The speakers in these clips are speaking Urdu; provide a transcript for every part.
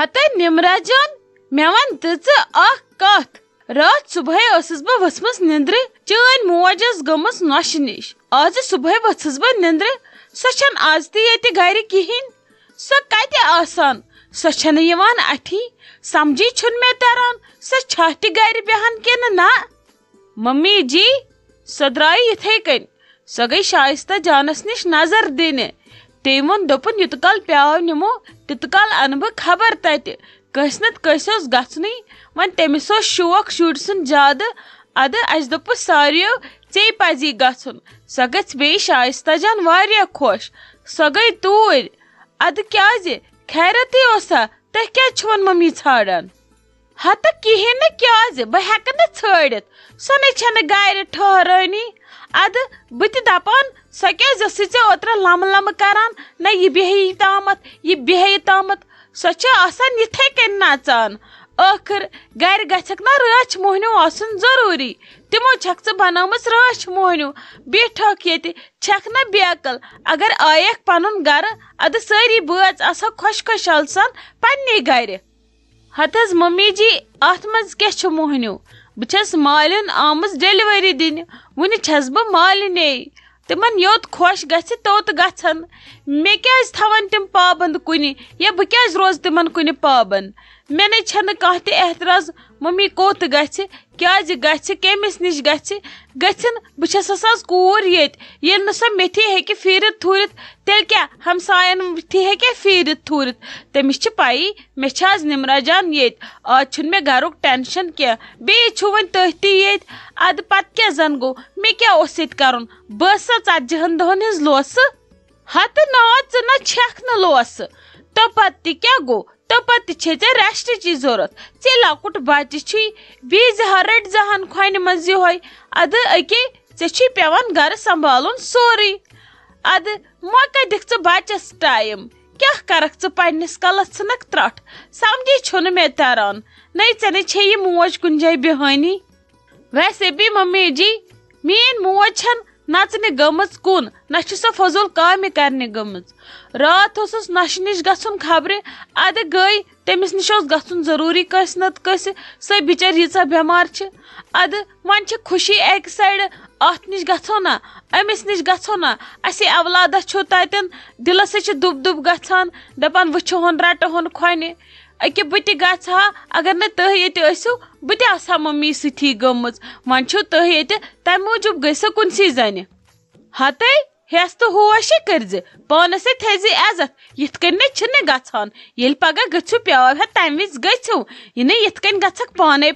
ہتہ نمرا جان مے ون کت رات صبح ٲسٕس بہٕ ؤژھمٕژ نندرِ چٲنۍ موج ٲس گٔمٕژ نۄشہِ نِش آز صبحٲے ؤژھٕس بہٕ نندرِ سۄ چھنہٕ آز تہِ ییٚتہِ گرِ کِہیٖنۍ سۄ کتہِ آسان سۄ چھنہٕ یِوان اَتھی سمجھی چھُنہٕ مےٚ تران سۄ چھا تہِ گرِ بیہان کِنہٕ نہ ممی جی سۄ درٛایہِ یِتھے کٔنۍ سۄ گٔیہِ شائستہ جانس نِش نظر دِنہِ تٔمۍ ووٚن دوٚپُن یوٗت کال پیٛاو نِمو تیوٗت کال انہٕ بہٕ خبر تتہِ کٲنٛسہِ نتہٕ کٲنٛسہِ اوس گژھنُے وۄنۍ تٔمِس اوس شوق شُرۍ سُنٛد زیادٕ ادٕ اسہِ دوٚپُس ساروِیو ژےٚ پزی گژھُن سۄ گژھِ بیٚیہِ شائستہ جان واریاہ خۄش سۄ گٔیہِ توٗرۍ ادٕ کیٛازِ خیرتٕے اوسا تُہۍ کیٛازِ چھِوَن ممی ژھانڈان ہتہٕ کِہیٖنۍ نہٕ کیٛازِ بہٕ ہٮ۪کہٕ نہٕ ژھٲنڈِتھ سۄ نَے چھنہٕ گرِ ٹھہرٲنی ادٕ بہٕ تہِ دپان سۄ کیٛازِ ٲسٕے ژےٚ اوترٕ لمہٕ لمہٕ کران نہ یہِ بیٚہہِ ییٚتامتھ یہِ بیٚہہِ یوٚتامتھ سۄ چھِ آسان یِتھے کٔنۍ نژان ٲخٕر گرِ گژھکھ نا رٲچھ موہنیوٗ آسُن ضروٗری تِمو چھکھ ژٕ بنٲومٕژ رٲچھ موہنیوٗ بیٖٹھکھ ییٚتہِ چھکھ نہ بیکل اگر آیکھ پنُن گرٕ ادٕ سٲری بٲژ آسہکھ خۄش خۄشحال سان پننی گرِ ہتہٕ حظ ممی جی اتھ منٛز کیٛاہ چھُ موہنیوٗ بہٕ چھس مالِن آمٕژ ڈیلؤری دِنہِ وُنہِ چھس بہٕ مالِنے تِمن یوٚت خۄش گژھِ توٚت گژھن مےٚ کیٛازِ تھاون تِم پابنٛد کُنہِ یا بہٕ کیٛازِ روزٕ تِمن کُنہِ پابنٛد مےٚ نَے چھنہٕ کانٛہہ تہِ اعتراض ممی کوٚت گژھِ کیٛازِ گژھِ کٔمِس نِش گژھِ گٔژھِنۍ بہٕ چھسس آز کوٗر ییٚتہِ ییٚلہِ نہٕ سۄ میٚتھی ہیٚکہِ پھیٖرِتھ تھوٗرِتھ تیٚلہِ کیٛاہ ہمساین تھی ہیٚکیٛاہ پھیٖرِتھ تھوٗرِتھ تٔمِس چھِ پَیی مےٚ چھِ آز نمرا جان ییٚتہِ آز چھُنہٕ مےٚ گرُک ٹینشن کینٛہہ بیٚیہِ چھُ وۄنۍ تُہۍ تہِ ییٚتہِ ادٕ پتہٕ کیٛاہ زن گوٚو مےٚ کیٛاہ اوس ییٚتہِ کرُن بہٕ ٲسسا 40 دۄہن ہٕنٛز لوسہٕ ہتہٕ نا ژٕ نہ چھکھ نہٕ لوسہٕ توپتہٕ تہِ کیٛاہ گوٚو توپتہٕ تہِ چھے ژےٚ ریسٹٕچی ضوٚرتھ ژےٚ لۄکُٹ بچہِ چھُے بیٚیہِ رٔٹۍ زہن کھۄنہِ منٛز یِہوے ادٕ أکے ژےٚ چھُے پیٚوان گرٕ سمبالُن سورُے ادٕ موقع دِکھ ژٕ بچس ٹایم کیٛاہ کرکھ ژٕ پننِس کلس ژھٕنکھ ترٹھ سمجھی چھُنہٕ مےٚ تران نَے ژےٚ نَے چھے یہِ موج کُنہِ جایہِ بیہٲنی ویسے بھی ممی جی میٲنۍ موج چھنہٕ نژنہِ گٔمٕژ کُن نہ چھِ سۄ فضوٗل کامہِ کرنہِ گٔمٕژ راتھ اوسُس نۄشہِ نِش گژھُن خبرِ ادٕ گٔے تٔمِس نِش اوس گژھُن ضروٗری کٲنٛسہِ نتہٕ کٲنٛسہِ سۄ بِچٲر ییٖژاہ بٮ۪مار چھِ ادٕ وۄنۍ چھِ خوشی اکہِ سایڈٕ اتھ نِش گژھو نا أمِس نِش گژھو نا اسے اولادہ چھُ تتٮ۪ن دِلس چھِ دُب دُب گژھان دپان وٕچھہون رٹہون کھۄنہِ أکیاہ بہٕ تہِ گژھٕ ہا اگر نہٕ تُہۍ ییٚتہِ ٲسِو بہٕ تہِ آسہٕ ہا ممی سۭتی گٔمٕژ وۄنۍ چھِو تُہۍ ییٚتہِ تمہِ موٗجوٗب گٔژھِو کُنسٕے زنہِ ہتے ہٮ۪س تہٕ ہوشے کٔرزِ پانسے تھٲیزِ عزت یِتھ کٔنۍ نَے چھِنہٕ گژھان ییٚلہِ پگاہ گٔژھِو پیٛاو تمہِ وِزِ گٔژھِو یہِ نَے یِتھ کٔنۍ گژھکھ پانے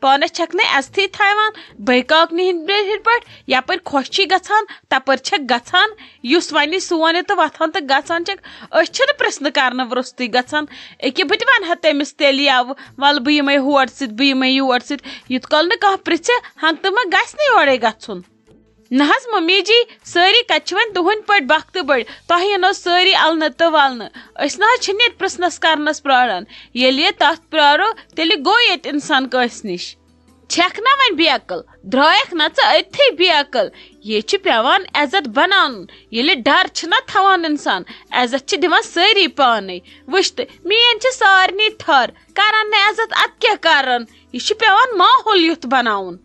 پانس چھکھ نَے عزتھٕے تھاوان بٔے کاکنہِ ہِنٛدۍ پٲٹھۍ یپٲرۍ خۄش چھی گژھان تپٲرۍ چھکھ گژھان یُس وۄنۍ سونہِ تہٕ وۄتھان تہٕ گژھان چھکھ أسۍ چھِنہٕ پرژھنہٕ کرنہٕ روٚستُے گژھان أکیاہ بہٕ تہِ ونہٕ ہا تٔمِس تیٚلہِ یوٕ ولہٕ بہٕ یِمے ہور سۭتۍ بہٕ یِمے یور سۭتۍ یوٗت کال نہٕ کانٛہہ پرژھِ ہنٛگتہٕ منٛگہٕ گژھِ نہٕ یورے گژھُن نہ حظ ممی جی سٲری کتہِ چھِ وۄنۍ تُہنٛدۍ پٲٹھۍ بختہٕ بٔڑۍ تۄہہِ یِنو سٲری النہٕ تہٕ ولنہٕ أسۍ نہ حظ چھِنہٕ ییٚتہِ پرژھنس کرنس پراران ییٚلہِ یہِ تتھ پرارو تیٚلہِ گوٚو ییٚتہِ انسان کٲنٛسہِ نِش چھکھ نا وۄنۍ بیکل درٛایکھ نا ژٕ أتھی بیکل ییٚتہِ چھُ پیٚوان عزت بناونُن ییٚلہِ ڈر چھُنہ تھاوان انسان عزت چھِ دِوان سٲری پانے وٕچھ تہٕ میٲنۍ چھِ سارنٕے ٹھر کرن نہٕ عزت ادٕ کیٛاہ کرن یہِ چھُ پیٚوان ماحول یُتھ بناوُن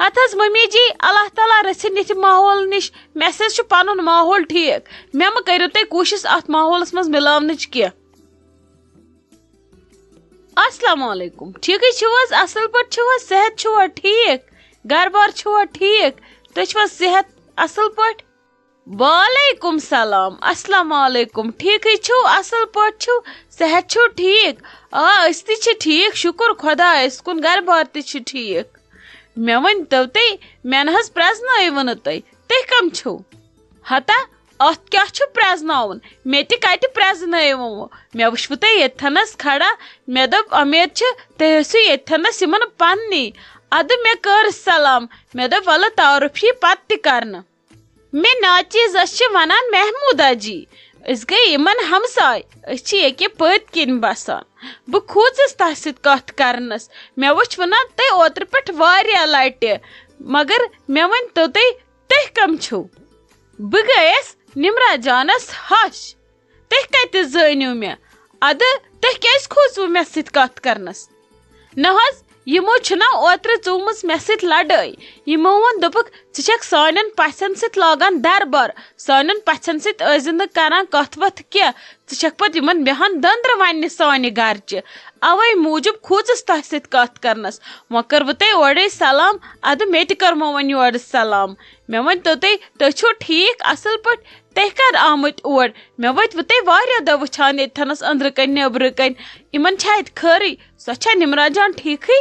ہتھ حظ ممی جی اللہ تعالیٰ رٔژھِنۍ یِتھِ ماحول نِش مےٚ سۭتۍ چھُ پنُن ماحول ٹھیٖک مےٚ مہ کٔرِو تُہۍ کوٗشش اتھ ماحولس منٛز مِلاونٕچ کینٛہہ السلام علیکم ٹھیٖکٕے چھِو حظ اصل پٲٹھۍ چھِو حظ صحت چھُوا ٹھیٖک گرٕ بار چھُوا ٹھیٖک تُہۍ چھِو حظ صحت اصل پٲٹھۍ وعلیکم السلام السلام علیکم ٹھیٖکٕے چھِو اصل پٲٹھۍ چھِو صحت چھُو ٹھیٖک آ أسۍ تہِ چھِ ٹھیٖک شُکُر خۄدایس کُن گرٕ بار تہِ چھُ ٹھیٖک مےٚ ؤنۍتو تُہۍ مےٚ نہ حظ پرٛزنٲیوٕ نہٕ تُہۍ کم چھِو ہتا اتھ کیٛاہ چھُ پرٛزناوُن مےٚ تہِ کتہِ پرٛزنٲیوٕ مےٚ وٕچھوٕ تۄہہِ ییٚتھنس کھڑا مےٚ دوٚپ اُمید چھِ تُہۍ ٲسِو ییٚتھنس یِمن پننی ادٕ مےٚ کٔر سلام مےٚ دوٚپ ولہٕ تعارُف یی پتہٕ تہِ کرنہٕ مےٚ ناچیٖز أسۍ چھِ ونان محموٗدا جی أسۍ گٔے یِمن ہمساے أسۍ چھِ ییٚکیٛاہ پٔتۍ کِنۍ بسان بہٕ کھوٗژٕس تۄہہِ سۭتۍ کتھ کرنس مےٚ وٕچھوٕ نا تُہۍ اوترٕ پٮ۪ٹھ واریاہ لٹہِ مگر مےٚ ؤنۍتو تُہۍ کم چھِو بہٕ گٔیس نمرا جانس ہش تُہۍ کتہِ زٲنِو مےٚ اد تہ کیاز کھوژوٕ مےٚ سۭتۍ کتھ کرنس؟ نہ حظ یمو چھنا اوترٕ ژومٕژ مےٚ سۭتۍ لڑٲے. یمو ووٚن دوٚپُکھ ژٕ چھکھ سانٮ۪ن پژھٮ۪ن سۭتۍ لاگان دربار، سانٮ۪ن پژھٮ۪ن سۭتۍ ٲسۍ نہٕ کران کتھ وتھ کینٛہہ، ژٕ چھکھ پتہٕ یمن بیہان دندرٕ وننہِ سانہِ گرچہِ. اوے موٗجوٗب کھوٗژٕس تۄہہِ سۭتۍ کتھ کرنس. وۄنۍ کٔروٕ تۄہہِ اورے سلام، ادٕ مےٚ تہِ کٔرمو وۄنۍ یورٕ سلام. مےٚ ؤنۍتو تُہۍ چھِو ٹھیٖک اصل پٲٹھۍ؟ تُہۍ کر آمٕتۍ اور؟ مےٚ وٲتوٕ تُہۍ واریاہ دۄہ وٕچھان ییٚتھنس أنٛدرٕ کَنۍ نیٚبرٕ کَنۍ. یِمن چھا اتہِ خٲرٕے؟ سۄ چھا نمرا جان ٹھیٖکھٕے؟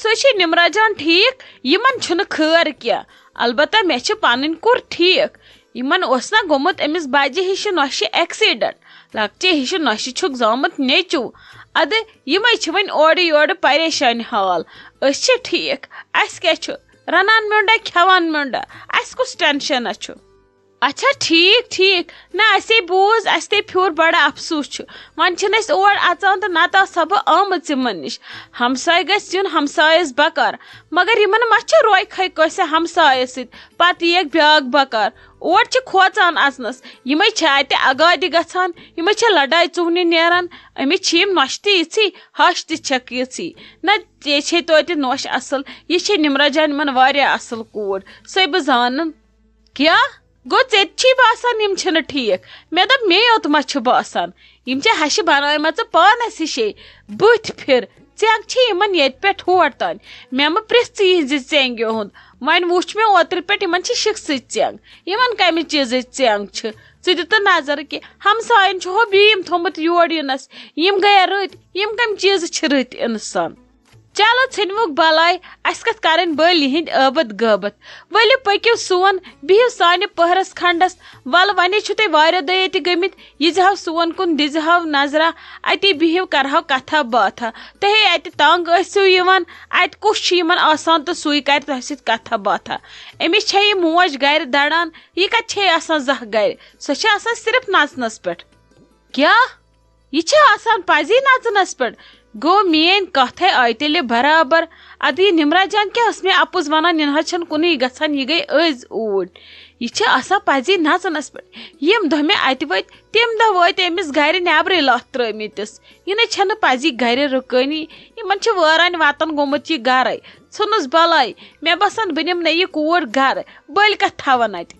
سۄ چھِ نمرا جان ٹھیٖک، یِمن چھُنہٕ خٲر کینٛہہ. البتہ مےٚ چھِ پنٕنۍ کوٗر ٹھیٖک. یِمن اوس نا گوٚمُت أمِس بجہِ ہِشہِ نۄشہِ ایکسیڈنٹ، لۄکچہِ ہِشہِ نۄشہِ چھُکھ زامُت نیٚچوٗ. ادٕ یِمے چھِ وۄنۍ اورٕ یورٕ پریشٲنی حال. أسۍ چھِ ٹھیٖک، اَسہِ کیٛاہ چھُ؟ رنان میونٛڈا کھٮ۪وان میونٛڈا، اَسہِ کُس ٹٮ۪نشنا چھُ؟ اچھا ٹھیٖک ٹھیٖک. نہ اَسے بوٗز، اَسہِ تے پھیوٗر بڑٕ افسوٗس چھُ. وۄنۍ چھِنہٕ أسۍ اور اژان تہٕ نتہٕ آسہٕ ہا بہٕ آمٕژ یِمن نِش. ہمساے گژھِ یُن ہمسایس بکار، مگر یِمن ما چھِ روے کھے کٲنٛسہِ ہمسایس سۭتۍ پتہٕ ییٚکھ بیٛاکھ بکار. اور چھِ کھوژان اژنس. یِمے چھِ اتہِ اگادِ گژھان، یِمے چھِ لڑاے ژُہنہِ نیران. أمِس چھِ یِم نۄشہِ تہِ یِژھٕے، ہش تہِ چھکھ یِژھٕے. نہ ژےٚ چھے توتہِ نۄش اصل، یہِ چھے نمرا جان یِمن واریاہ اصل کوٗر، سۄے بہٕ زانن. کیٛاہ گوٚو ژےٚ تہِ چھی باسان یِم چھِنہٕ ٹھیٖک؟ مےٚ دوٚپ مے یوت ما چھُ باسان. یِم چھِ ہشہِ بنٲومژٕ پانس ہِشے بٕتھۍ پھِر. ژینٛگ چھِ یِمن ییٚتہِ پٮ۪ٹھ ہور تانۍ. مےٚ مہ پرژھ یِہنزِ ژینٛگہِ ہُنٛد. وۄنۍ وٕچھ مےٚ اوترٕ پٮ۪ٹھ یِمن چھِ شِکسٕچ ژینٛگ. یِمن کمہِ چیٖزٕچ ژینٛگ چھِ؟ ژٕ دِ تہٕ نظر کہِ ہمساین چھُ ہو بیٖم تھوٚمُت یور یِنس. یِم گٔیا رٔتۍ، یِم کمہِ چیٖزٕ چھِ رٔتۍ اِنسان؟ چلو ژھٕنوُکھ بلاے، اَسہِ کتھ کرٕنۍ بٔلۍ یِہِنٛدۍ ٲبت غٲبت. ؤلِو پٔکِو سون، بِہِو سانہِ پٔہرس کھنڈس. ولہٕ وۄنۍ چھِو تُہۍ واریاہ دۄہ ییٚتہِ گٔمٕتۍ، ییٖزِہو سون کُن دِزِہو نظرا، اتی بِہِو کرہو کتھا باتھا. تُہۍ اتہِ تنگ ٲسِو یِوان، اتہِ کُس چھُ یِمن آسان تہٕ سُے کرِ تۄہہِ سۭتۍ کتھا باتھا. أمِس چھے یہِ موج گرِ دڑان، یہِ کتہِ چھے آسان زانٛہہ گرِ؟ سۄ چھِ آسان صرف نژنس پٮ۪ٹھ. کیٛاہ یہِ چھِ آسان پزی نژنس پٮ۪ٹھ؟ گوٚو میٲنۍ کتھے آیہِ تیٚلہِ برابر. ادٕ یہِ نمرا جان کیٛاہ ٲس مےٚ اپُز ونان، یہِ نہ حظ چھنہٕ کُنُے گژھان، یہِ گٔیے أزۍ اوٗرۍ. یہِ چھِ آسان پزی نژنس پٮ۪ٹھ. یِم دۄہ مےٚ اتہِ وٲتۍ تِم دۄہ وٲتۍ أمِس گرِ نیبرٕے لتھ ترٲومٕتِس. یہِ نَے چھنہٕ پزی گرِ رُکٲنی. یِمن چھِ وٲرانۍ وطن گوٚمُت یہِ گرے. ژھٕنُس بلاے، مےٚ باسان بہٕ نِمہٕ نہٕ یہِ کوٗر گرٕ، بٔلۍ کتھ تھاون اتہِ.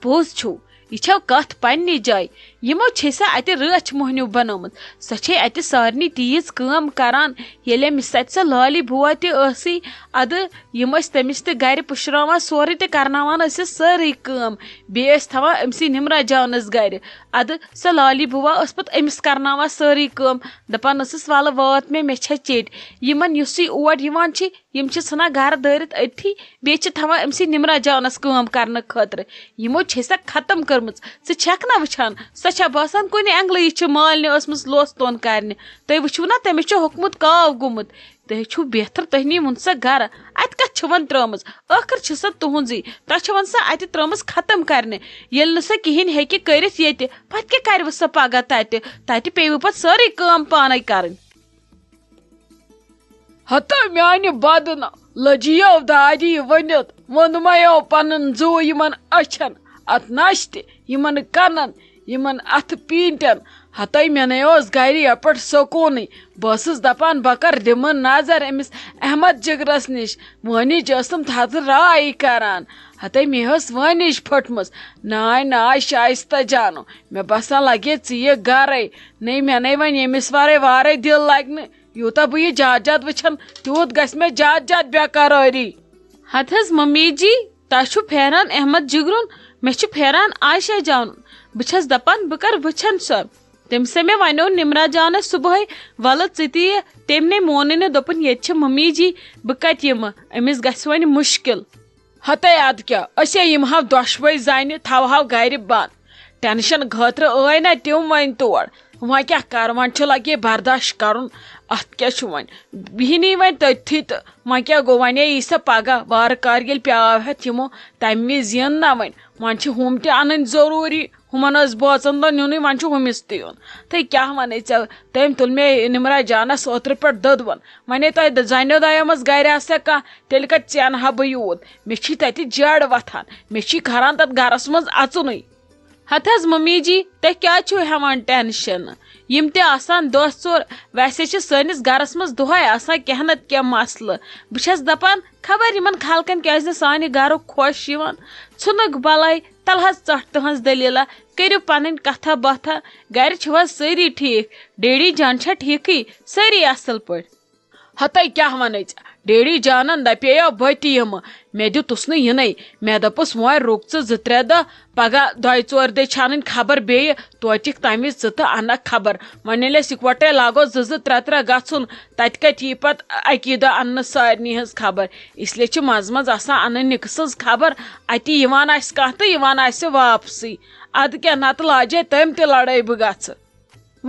پوٚز چھُو، یہِ چھو کتھ پننہِ جایہِ. یِمو چھے سۄ اتہِ رٲچھ موہنیوٗ بنٲومٕژ. سۄ چھے اتہِ سارنٕے تیٖژ کٲم کران. ییٚلہِ أمِس اتہِ سۄ لالی بُوا تہِ ٲسٕے، ادٕ یِم ٲسۍ تٔمِس تہِ گرِ پُشراوان سورُے تہٕ کرناوان ٲسِس سٲرٕے کٲم. بیٚیہِ ٲسۍ تھاوان أمسٕے نمرا جانس گرِ. ادٕ سۄ لالی بُوا ٲس پتہٕ أمِس کرناوان سٲرٕے کٲم. دپان ٲسٕس ولہٕ وات مےٚ چھےٚ چیٚٹۍ. یِمن یُسٕے اور یِوان چھِ، یِم چھِ ژھٕنان گرٕ دٲرِتھ أتھی، بیٚیہِ چھِ تھاوان أمسٕے نمرا جانس کٲم کرنہٕ خٲطرٕ. یِمو چھے سۄ ختم کٔرمٕژ. ژٕ چھکھ نا وٕچھان سۄ چھا باسان کُنہِ اینگلہٕ یہِ چھِ مالنہِ ٲسمٕژ لوس تون کرنہِ؟ تُہۍ وٕچھِو نا تٔمِس چھُ ہوٚکھمُت کاو گوٚمُت. تُہۍ چھِو بہتر تُہۍ نیٖوُن سۄ گرٕ. اتہِ کتھ چھِ وۄنۍ ترٲمٕژ؟ ٲخر چھِ سۄ تُہنٛزٕے. تۄہہِ چھِ وۄنۍ سۄ اتہِ ترٲمٕژ ختم کرنہِ. ییٚلہِ نہٕ سۄ کہیٖنۍ ہیٚکہِ کٔرِتھ ییٚتہِ، پتہٕ کیٛاہ کرِوٕ سۄ پگاہ تتہِ؟ تتہِ پیٚیوٕ پتہٕ سٲرٕے کٲم پانے کرٕنۍ. ہتا میانہِ بدنہ لجیو دادِ یہِ ؤنِتھ، ووٚنمَیو پنُن زُو یِمن أچھن، اتھ نشتہِ، یِمن کنن، یِمن اتھٕ پیٖنٹٮ۪ن. ہتے مےٚ نے اوس گرِ یپٲرۍ سکوٗنٕے. بہٕ ٲسٕس دپان بہٕ کر دِمہٕ نظر أمِس احمد جگرس نِش. وٲنِج ٲسٕم تھزٕ راے کران. ہتے مےٚ ٲس وٲنِج پھٔٹمٕژ. ناے ناے شایستہ جانو، مےٚ باسان لگے ژٕ یہِ گرے. نٔے مےٚ نے وۄنۍ ییٚمِس ورٲے وارے دِل لگہِ نہٕ. یوٗتاہ بہٕ یہِ جاد جاد وٕچھن تیوٗت گژھِ مےٚ جاد جاد بےقرٲری. ہتہٕ حظ ممی جی، تۄہہِ چھُو پھیران احمد جگرُن، مےٚ چھُ پھیران عایشہ جانُن. بہٕ چھس دپان بہٕ کر وٕچھن سۄ. تٔمِسے مےٚ ونیو نمرا جانس صبحٲے ولہٕ ژٕ تہِ یہِ. تٔمۍ نے مونٕے نہٕ، دوٚپُن ییٚتہِ چھِ ممی جی، بہٕ کتہِ یِمہٕ، أمِس گژھِ وۄنۍ مُشکل. ہتے ادٕ کیٛاہ، أسے یِمہو دۄشوے زنہِ، تھاوہو گرِ بنٛد. ٹینشن خٲطرٕ ٲے نا تِم وۄنۍ تور. وۄنۍ کیٛاہ کر، وۄنۍ چھُ لگے برداشت کرُن. اتھ کیٛاہ چھُ وۄنۍ، بِہنی وۄنۍ تٔتھی تہٕ وۄنۍ کیٛاہ گوٚو، وۄنۍ یی سۄ پگاہ وارٕ کار ییٚلہِ پیاو ہٮ۪تھ یِمو تمہِ وِزِ یِن نا. وۄنۍ چھِ ہُم تہِ انٕنۍ ضروٗری. ہُمن ٲس بٲژن دۄہ نِنُے، وۄنۍ چھُ ہُمِس تہِ یُن. تہٕ کیٛاہ ونے ژےٚ، تٔمۍ تُل مےٚ نمرا جانس اوترٕ پٮ۪ٹھ دٔدوَن. ونے تۄہہِ زنیو دۄیو منٛز گرِ آسیا کانٛہہ، تیٚلہِ کتہِ ژینہٕ ہا بہٕ یوٗت. مےٚ چھی تتہِ جڑ وتھان، مےٚ چھی کھران تتھ گرس منٛز اژُنٕے. ہت حظ ممی جی تُہۍ کیٛازِ چھِو ہٮ۪وان ٹٮ۪نشن یم تہِ آسان دۄہ ژور ویسے چھِ سٲنِس گرس منٛز دۄہے آسان کینٛہہ نتہٕ کینٛہہ مسلہٕ بہٕ چھس دپان خبر یمن خلقن کیازِ نہٕ سانہِ گرُک خۄش یِوان ژھٕنُکھ بلاے تل حظ ژٹھ تہنٛز دٔلیٖلا کٔرِو پنٕنۍ کتھا باتھا گرِ چھِو حظ سٲری ٹھیٖک ڈیڈی جان چھا ٹھیٖکھٕے سٲری اصل پٲٹھۍ ہتے کیٛاہ ونے ژےٚ ڈیڈی جانن دپیو بٔتہِ یِمہٕ مےٚ دِتُس نہٕ یِنٕے مےٚ دوٚپُس وۄنۍ رُک ژٕ 2-3 دۄہ پگاہ 2-4 دۄہ چھانٕنۍ خبر بیٚیہِ توتہِ تمہِ وِزِ ژٕ تہٕ انکھ خبر وۄنۍ ییٚلہِ أسۍ اِکوٹے لاگو 2-3 گژھُن تتہِ کتہِ یی پتہٕ اکی دۄہ اننہٕ سارنٕے ہٕنٛز خبر اسلیے چھِ منٛزٕ منٛزٕ آسان انٕنۍ نِکہٕ سٕنٛز خبر اتی یِوان آسہِ کانٛہہ تہٕ یِوان آسہِ واپسٕے ادٕ کیٛاہ نتہٕ لاجے تٔمۍ تہِ لڑٲے بہٕ گژھٕ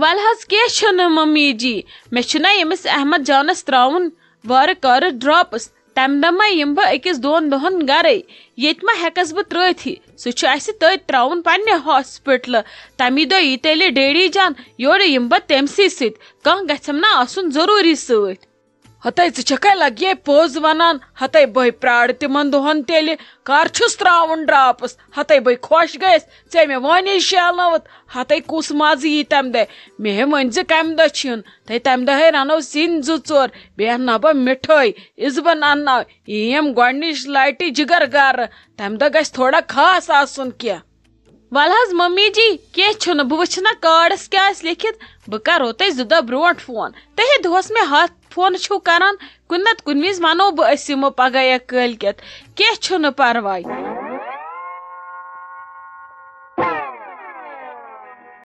ول حظ کینٛہہ چھُنہٕ ممی جی مےٚ چھُنہ ییٚمِس احمد جانس تراوُن وارٕ کارٕ ڈراپس تمہِ دۄہ ما یِمہٕ بہٕ 1-2 دۄہن گرے ییٚتہِ ما ہٮ۪کس بہٕ ترٲوتھٕے سُہ چھُ اسہِ تٔتۍ تراوُن پننہِ ہاسپٹلہٕ تمی دۄہ یی تیٚلہِ ڈیڈی جان یورٕ یِمہٕ بہٕ تٔمسٕے سۭتۍ کانٛہہ گژھٮ۪م نا آسُن ضروٗری سۭتۍ ہتے ژٕ چھکھے لگیے پوٚز ونان ہتے بہٕ پرارٕ تِمن دۄہن تیٚلہِ کر چھُس تراوُن ڈراپس ہتے بہٕ خۄش گٔیس ژےٚ مےٚ ونے شیلنوُتھ ہتے کُس مزٕ یی تمہِ دۄہ مےٚ ؤنۍ زِ کمہِ دۄہ چھُ یُن تمہِ دۄہے رنو سِنۍ 2-4 بیٚیہِ انہٕ بہٕ مِٹھٲے اِزبن انناو یِم گۄڈنِچ لٹہِ جگر گرٕ تمہِ دۄہ گژھِ تھوڑا خاص آسُن کینٛہہ ول حظ ممی جی کینٛہہ چھُنہٕ بہٕ وٕچھِ نا کارڈس کیٛاہ آسہِ لیکھِتھ بہٕ کرو تۄہہِ 2 دۄہ برونٛٹھ فون تُہۍ دۄہس مےٚ 100 فون چھِو کران کُنہِ نتہٕ کُنہِ وِزِ ونو بہٕ أسۍ یِمو پگاہ یا کٲلۍ کٮ۪تھ کینٛہہ چھُنہٕ پرواے